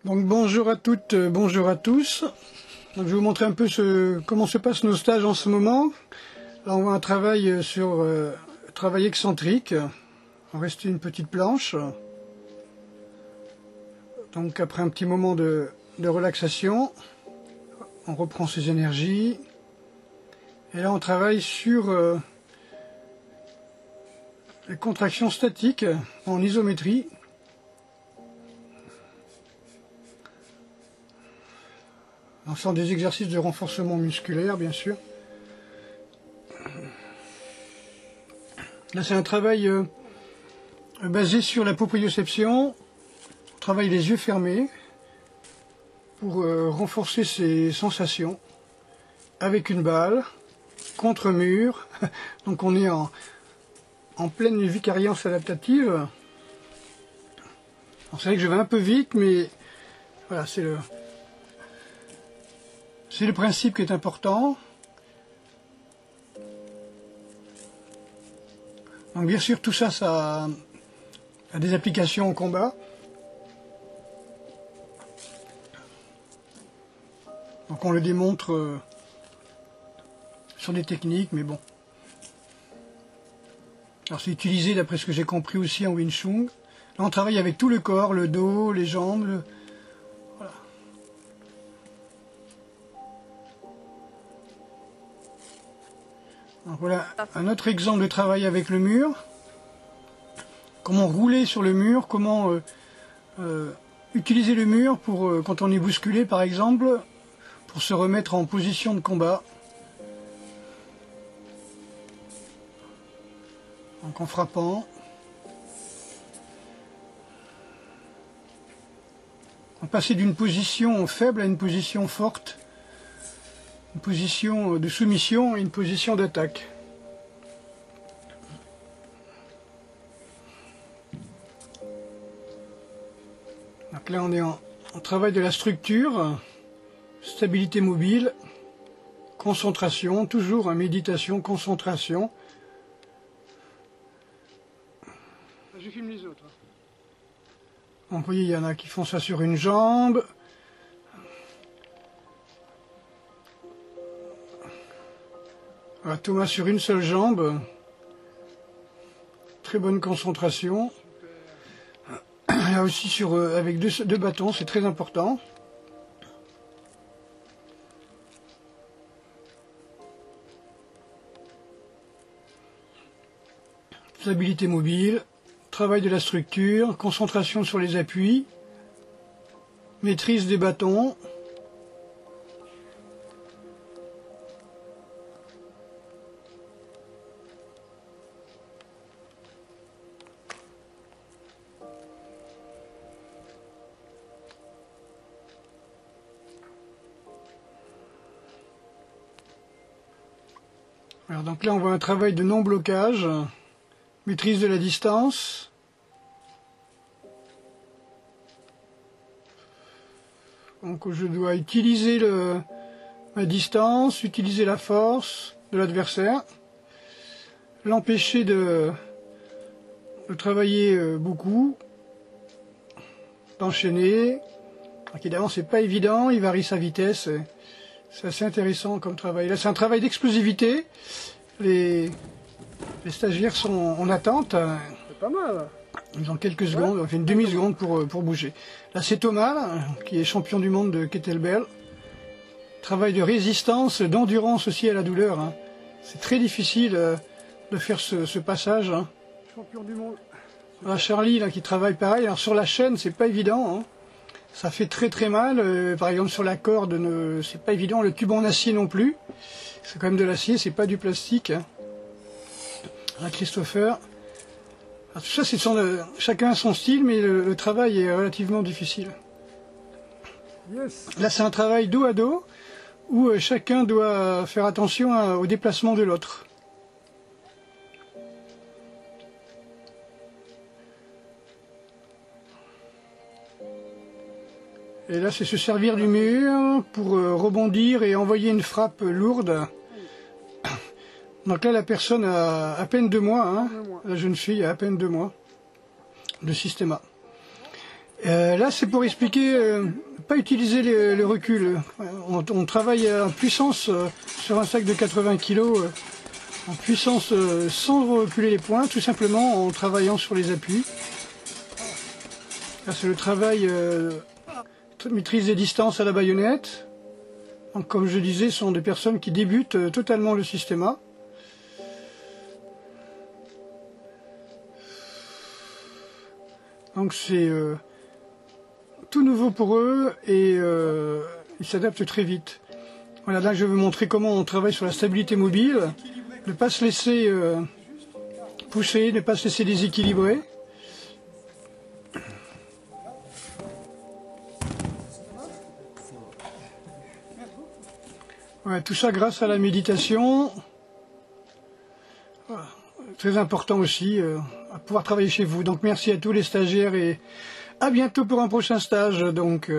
Donc bonjour à toutes, bonjour à tous. Donc, je vais vous montrer un peu comment se passent nos stages en ce moment. Là on voit un travail sur travail excentrique. On reste une petite planche. Donc après un petit moment de relaxation, on reprend ses énergies. Et là on travaille sur les contractions statiques en isométrie. On sort des exercices de renforcement musculaire, bien sûr. Là, c'est un travail basé sur la proprioception. On travaille les yeux fermés pour renforcer ses sensations avec une balle, contre mur. Donc on est en pleine vicariance adaptative. C'est vrai que je vais un peu vite, mais voilà, c'est le principe qui est important. Donc bien sûr, tout ça, ça a des applications au combat. Donc on le démontre sur des techniques, mais bon. Alors c'est utilisé, d'après ce que j'ai compris, aussi en Wing Chun. Là on travaille avec tout le corps, le dos, les jambes. Voilà. Donc voilà un autre exemple de travail avec le mur. Comment rouler sur le mur, comment utiliser le mur pour, quand on est bousculé par exemple, pour se remettre en position de combat. Donc en frappant. En passer d'une position faible à une position forte. Une position de soumission et une position d'attaque. Donc là on est en travail de la structure, stabilité mobile, concentration, toujours en méditation, concentration. Je filme les autres. Donc vous voyez, il y en a qui font ça sur une jambe. Voilà, Thomas sur une seule jambe. Très bonne concentration. Là aussi avec deux bâtons, c'est très important. Stabilité mobile, travail de la structure, concentration sur les appuis, maîtrise des bâtons. Alors donc là on voit un travail de non-blocage, maîtrise de la distance. Donc je dois utiliser ma distance, utiliser la force de l'adversaire, l'empêcher de travailler beaucoup, d'enchaîner. Évidemment c'est pas évident, il varie sa vitesse. C'est assez intéressant comme travail. Là, c'est un travail d'explosivité. Les stagiaires sont en attente. C'est pas mal. Ils ont quelques secondes, enfin une demi-seconde pour bouger. Là, c'est Thomas, qui est champion du monde de kettlebell. Travail de résistance, d'endurance aussi à la douleur. C'est très difficile de faire ce passage. Champion du monde. Là, Charlie, là, qui travaille pareil. Alors, sur la chaîne, c'est pas évident. Ça fait très très mal, par exemple sur la corde, c'est pas évident, le tube en acier non plus, c'est quand même de l'acier, c'est pas du plastique. Là, Christopher, alors, tout ça c'est chacun a son style, mais le travail est relativement difficile. Yes. Là c'est un travail dos à dos, où chacun doit faire attention au déplacement de l'autre. Et là, c'est se servir du mur pour rebondir et envoyer une frappe lourde. Donc là, la personne a à peine 2 mois, la jeune fille a à peine 2 mois de systéma. Là, c'est pour expliquer, pas utiliser le recul. On travaille en puissance sur un sac de 80 kg, en puissance sans reculer les points, tout simplement en travaillant sur les appuis. Là, c'est le travail maîtrise des distances à la baïonnette. Donc, comme je disais, ce sont des personnes qui débutent totalement le systéma. Donc c'est tout nouveau pour eux et ils s'adaptent très vite. Voilà, là je vais vous montrer comment on travaille sur la stabilité mobile, ne pas se laisser pousser, ne pas se laisser déséquilibrer. Voilà, tout ça grâce à la méditation. Voilà. Très important aussi, à pouvoir travailler chez vous. Donc merci à tous les stagiaires et à bientôt pour un prochain stage. Donc,